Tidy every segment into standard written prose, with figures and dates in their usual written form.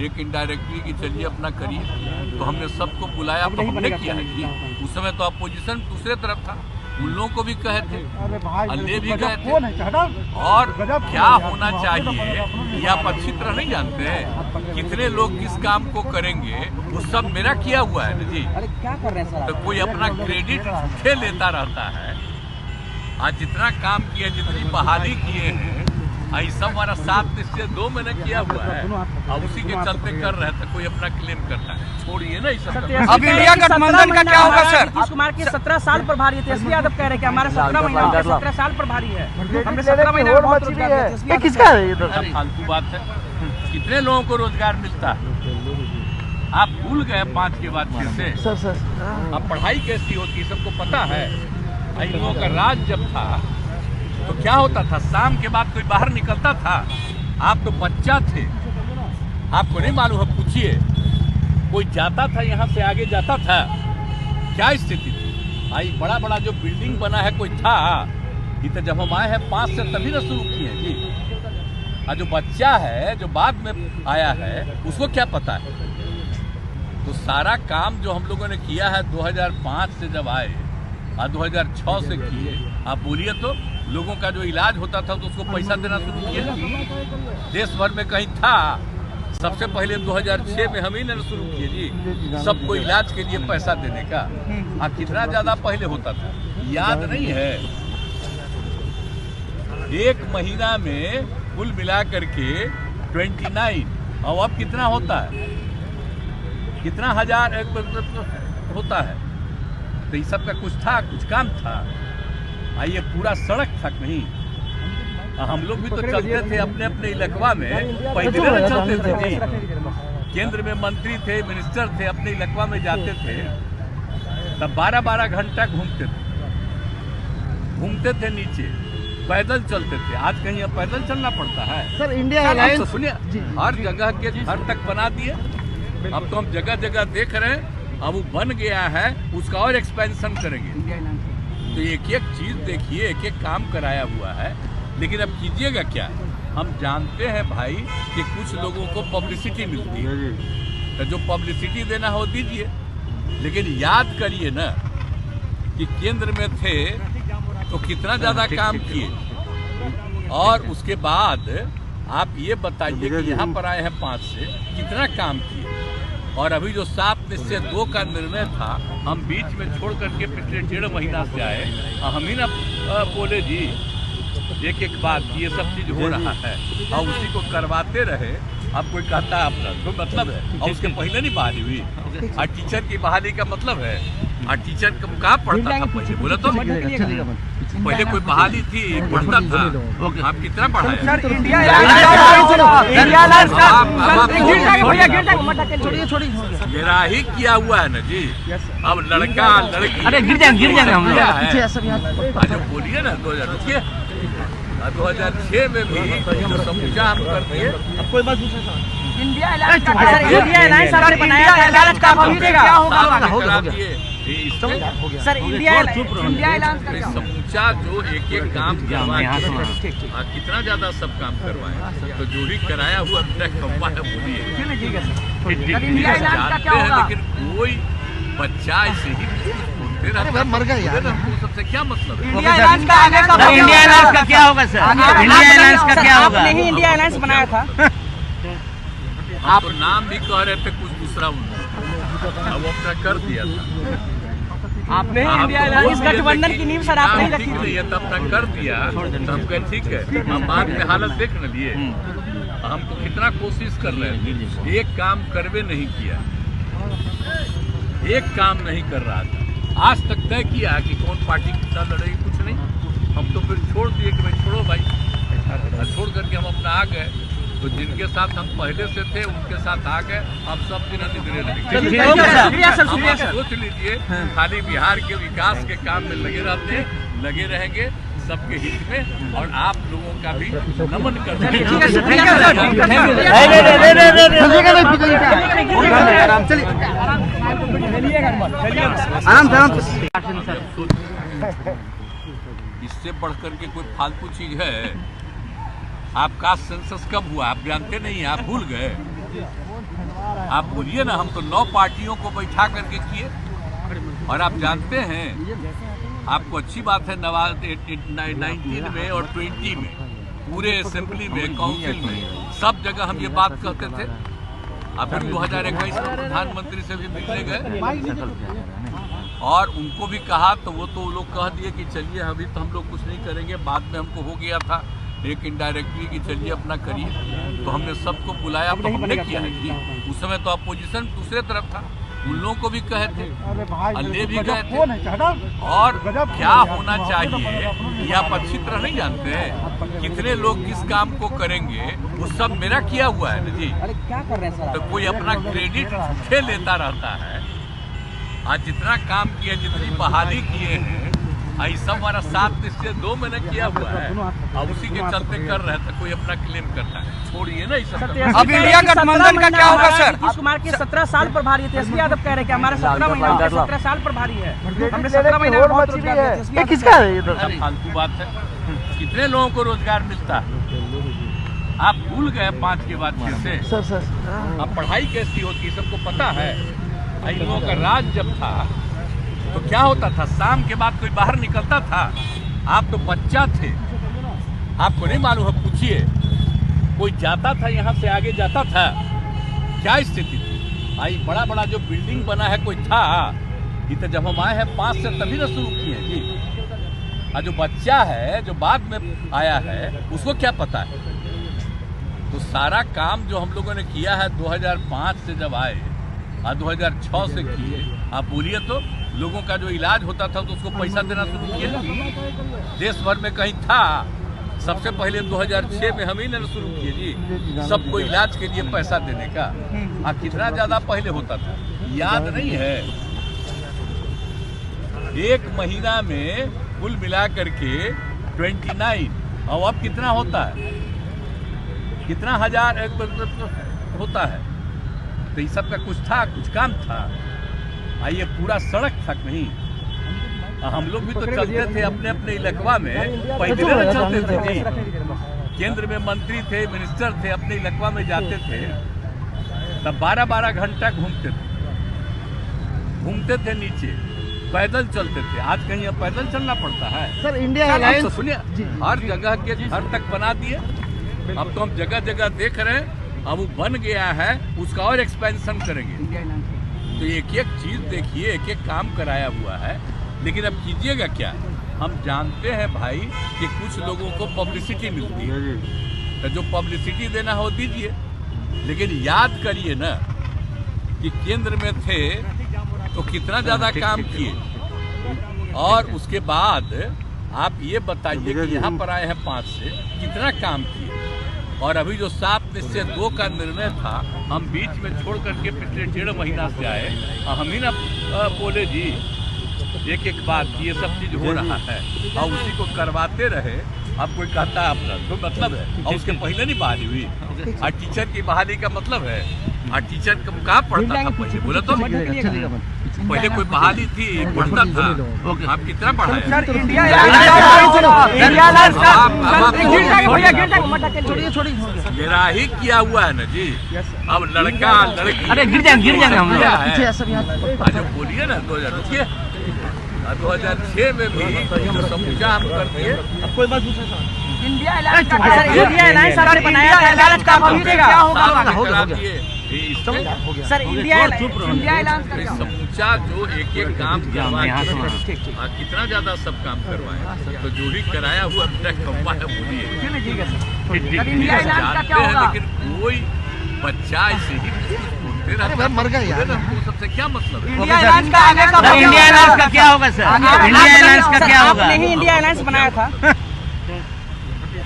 एक इनडायरेक्टली कि चलिए अपना करिए, तो हमने सबको बुलाया, तो हमने किया है कि उस समय तो अपोजिशन दूसरे तरफ था, उन लोगों को भी कहे थे, ले भी गए थे। और क्या होना चाहिए ये आप अच्छी तरह नहीं जानते हैं, कितने लोग किस काम को करेंगे वो सब मेरा किया हुआ है ना जी। क्या कर रहे हैं सर? तो कोई अपना क्रेडिट झूठे लेता रहता है। आज जितना काम किया, जितनी बहाली किए हैं, ये सब हमारा 7 निश्चय 2 महीने किया हुआ है, अब उसी के चलते कर रहे थे, कोई अपना क्लेम करता है, छोड़िए ना इस सब। अब इंडिया गठबंधन का क्या होगा सर? नीतीश कुमार की 17 साल पर भारी है, तेजस्वी यादव कह रहे हैं कि हमारे 17 महीना 17 साल पर भारी है, हमने 17 महीने में बहुत रोजगार दिया। ये किसका है? ये तो फालतू बात है। कितने लोगों को रोजगार मिलता है? आप भूल गए 5 के बाद फिर से। सर अब पढ़ाई कैसी होती सबको पता है। इन लोगों का राज जब था तो क्या होता था, शाम के बाद कोई बाहर निकलता था? आप तो बच्चा थे, आपको नहीं मालूम है, पूछिए। कोई जाता था यहाँ से आगे जाता था, क्या स्थिति थी? भाई बड़ा बड़ा जो बिल्डिंग बना है कोई था? ये तो जब हम आए हैं 5 से तभी ना शुरू किए जी। और जो बच्चा है जो बाद में आया है उसको क्या पता है? तो सारा काम जो हम लोगों ने किया है 2005 से जब आए और 2006 से किए, आप बोलिए तो लोगों का जो इलाज होता था तो उसको पैसा देना शुरू किया। देश भर में कहीं था? सबसे पहले 2006 में हम ही ने शुरू किए जी, सबको इलाज के लिए पैसा देने का। कितना ज्यादा पहले होता था याद नहीं है? 1 महीना में कुल मिला करके 29, और अब कितना होता है? कितना हजार होता है? तो ये सब का कुछ था, कुछ काम था। ये पूरा सड़क तक नहीं, हम लोग भी तो चलते थे अपने अपने इलाका में, पैदल चलते थे जी। केंद्र में मंत्री थे, मिनिस्टर थे, अपने इलाका में जाते थे, तब 12-12 घंटा घूमते थे नीचे, पैदल चलते थे। आज कहीं अब पैदल चलना पड़ता है? सर इंडिया अलायंस सुनिए, हर जगह के घर तक बना दिए। अब तो हम जगह जगह देख रहे हैं, अब वो बन गया है, उसका और एक्सपेंशन करेंगे। तो एक एक चीज देखिए, एक एक काम कराया हुआ है, लेकिन अब कीजिएगा क्या? हम जानते हैं भाई कि कुछ लोगों को पब्लिसिटी मिलती है, तो जो पब्लिसिटी देना हो दीजिए, लेकिन याद करिए ना कि केंद्र में थे तो कितना ज्यादा काम किए, और उसके बाद आप ये बताइए कि यहाँ पर आए हैं 5 से कितना काम किए। और अभी जो 7 निश्चय 2 का निर्णय था, हम बीच में छोड़ करके पिछले 1.5 महीना से आए, हम ही ना बोले जी एक एक बात ये सब चीज हो रहा है, और उसी को करवाते रहे। अब कोई कहता है अपना तो मतलब है, और उसके पहले नहीं बहाली हुई। और टीचर की बहाली का मतलब है, और टीचर कहाँ पढ़ता था पहले? बोला तो पहले कोई बहाली थी, पढ़ता था। आप कितना पढ़ा है? मेरा ही किया हुआ है ना जी। अब लड़का लड़की, अरे गिर जाएंगे हम लोग। बोलिए ना 2006 में भी जो समूचा हम करते हैं। अब कोई बात इंडिया अलायंस आपने बनाया था, क्या होगा सर? इंडिया अलायंस का समूचा जो एक एक काम कितना ज्यादा सब काम करवाए, तो जो भी कराया हुआ खम्बा है बोलिए। लेकिन कोई बच्चा ऐसे ही मर गया यार, सबसे क्या मतलब? इंडिया अलायंस का क्या होगा सर? इंडिया अलायंस का क्या होगा? आपने ही इंडिया अलायंस बनाया था। आप तो नाम भी कह रहे थे कुछ दूसरा, उन्होंने अब अपना कर दिया था। आपने इंडिया अलायंस गठबंधन की नींव सर आपने ही रखी थी, तब अपना कर दिया, तो हम कहे ठीक है। हम बाद में हालत देख न लिए, हमको कितना कोशिश कर रहे थे, एक काम करवे नहीं किया, एक काम नहीं कर रहा था। आज तक तय किया कि कौन पार्टी कितना लड़ेगी, कुछ नहीं। हम तो फिर छोड़ दिए कि भाई छोड़ो भाई, छोड़ करके हम अपना आ गए। तो जिनके साथ हम पहले से थे उनके साथ आ गए, हम सब दिन निकले रहेंगे। सोच लीजिए, खाली बिहार के विकास के काम में लगे रहते हैं, लगे रहेंगे सबके हित में, और आप लोगों का भी नमन करते हैं। इससे बढ़कर के कोई फालतू चीज है? आप कास्ट सेंसस कब हुआ आप जानते नहीं, आप भूल गए? आप बोलिए ना, हम तो 9 पार्टियों को बैठा करके किए। और आप जानते हैं, आपको अच्छी बात है, 19 में और 20 में पूरे असेंबली में, काउंसिल में, सब जगह हम ये बात कहते थे। अब फिर 2021 में प्रधानमंत्री से भी मिलने गए और उनको भी कहा, तो वो लोग कह दिए कि चलिए अभी तो हम लोग कुछ नहीं करेंगे, बाद में हमको हो गया था एक इनडायरेक्टली कि चलिए अपना करिए। तो हमने सबको बुलाया, तो हमने किया है जी। उस समय तो अपोजिशन दूसरे तरफ था, उन लोगों को भी कहे थे, ले भी गए थे। और क्या होना चाहिए ये आप अच्छी तरह नहीं जानते हैं, कितने लोग किस काम को करेंगे, वो सब मेरा किया हुआ है ना जी। क्या कर रहे हैं सर? तो कोई अपना क्रेडिट झूठे लेता रहता है। आज जितना काम किया, जितनी बहाली किए हैं, सब हमारा 7 निश्चय 2 महीने किया हुआ है, और उसी के चलते कर रहे थे, कोई अपना क्लेम करता है। छोड़िए ना इस अब इंडिया गठबंधन का क्या होगा सर? नीतीश कुमार के 17 साल प्रभारी है, तेजस्वी यादव कह रहे हैं हमारे 17 महीना 17 साल प्रभारी है। हमने 17 महीने में बहुत रोजगार दिया। तेजस्वी यादव किसका है ये? फालतू बात है। कितने लोगों को रोजगार मिलता है? आप भूल गए 5 के बाद 6 से। सर अब पढ़ाई कैसी होती है सबको पता है। इन लोगों का राज जब था तो क्या होता था, शाम के बाद कोई बाहर निकलता था। आप तो बच्चा थे, आपको नहीं मालूम है, पूछिए। कोई जाता था यहाँ से आगे जाता था, क्या स्थिति थी? आई बड़ा बड़ा जो बिल्डिंग बना है, कोई था ये तो जब हम आए हैं 5 से तभी ना शुरू किए हैं जी। और जो बच्चा है, जो बाद में आया है, उसको क्या पता है? तो सारा काम जो हम लोगों ने किया है 2005 से जब आए और 2006 से किए, आप बोलिए तो लोगों का जो इलाज होता था तो उसको पैसा देना शुरू किया। देश भर में कहीं था? सबसे पहले 2006 में हम ही ने शुरू किए जी, सबको इलाज के लिए पैसा देने का। कितना ज्यादा पहले होता था, याद नहीं है? 1 महीना में कुल मिला करके 29, और अब कितना होता है? कितना हजार होता है? तो इस सब का कुछ था, कुछ काम था। ये पूरा सड़क था कहीं? हम लोग भी तो चलते थे अपने अपने इलाका में, पैदल न चलते थे जी। केंद्र में मंत्री थे, मिनिस्टर थे, अपने इलाका में जाते थे, तब 12-12 घंटा घूमते थे नीचे, पैदल चलते थे। आज कहीं अब पैदल चलना पड़ता है? सर इंडिया अलायंस, तो सुनिए, हर जगह के घर तक बना दिए। अब तो हम जगह जगह देख रहे हैं, अब वो बन गया है, उसका और एक्सपेंशन करेंगे। तो एक एक चीज देखिए, एक एक काम कराया हुआ है, लेकिन अब कीजिएगा क्या? हम जानते हैं भाई कि कुछ लोगों को पब्लिसिटी मिलती है, तो जो पब्लिसिटी देना हो दीजिए, लेकिन याद करिए ना कि केंद्र में थे तो कितना ज्यादा काम किए, और उसके बाद आप ये बताइए कि यहाँ पर आए हैं 5 से, कितना काम किए। और अभी जो 7 निश्चय 2 का निर्णय था, हम बीच में छोड़ करके पिछले 1.5 महीना से आए, और हम ही ना बोले जी एक एक बात, ये सब चीज हो रहा है, और उसी को करवाते रहे। अब कोई कहता है अपना तो मतलब है, और उसके पहले नहीं बहाली हुई। और टीचर की बहाली का मतलब है, और टीचर कहाँ पढ़ता था पहले? बोला तो पहले कोई बहाली थी, पढ़ता था। आप कितना पढ़ा है? मेरा ही किया हुआ है ना जी। अब लड़का लड़की, अरे गिर जाएंगे हम लोग। अच्छा बोलिए ना, 2006 में भी जो समूचा हम कर दिए। कोई बात इंडिया अलायंस आपने बनाया था, अलायंस का क्या होगा? सर इंडिया अलायंस समूचा जो एक एक काम करवाए, कितना ज्यादा सब काम करवाए, तो जो भी कराया हुआ मेरा कम्बा है, बोलिए। लेकिन कोई बच्चा ऐसे ही बोलते रहता, मर गए यार। सबसे क्या मतलब है? इंडिया अलायंस का क्या होगा सर? इंडिया अलायंस का क्या होगा? आपने ही इंडिया अलायंस बनाया था।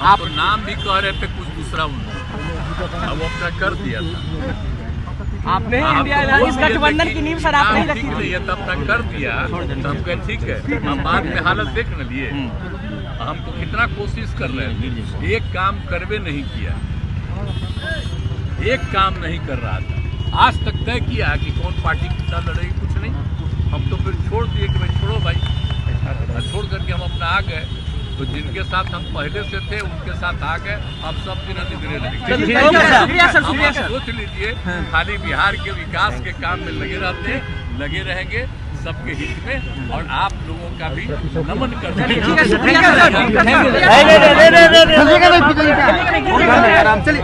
आप तो नाम भी कह रहे थे कुछ दूसरा, उन्होंने अब अपना कर दिया था। आपने ही इंडिया अलायंस गठबंधन की नींव सर आपने ही रखी थी, ये तो अपना कर दिया, तो हम कहे ठीक है। हम बाद में हालत देख न लिए, हम तो कितना कोशिश कर रहे थे, एक काम करवे नहीं किया, एक काम नहीं कर रहा था। आज तक तय किया कि कौन पार्टी कितना लड़ेगी, कुछ नहीं। हम तो फिर छोड़ दिए कि भाई छोड़ो भाई, छोड़ करके हम अपना आ गए। तो जिनके साथ हम पहले से थे उनके साथ आ गए, अब सब दिन निधरे शुक्रिया सर, शुक्रिया रहेंगे। सर। सोच लीजिए, खाली बिहार के विकास के काम में लगे रहेंगे सबके हित में, और आप लोगों का भी नमन करते हैं। चलिए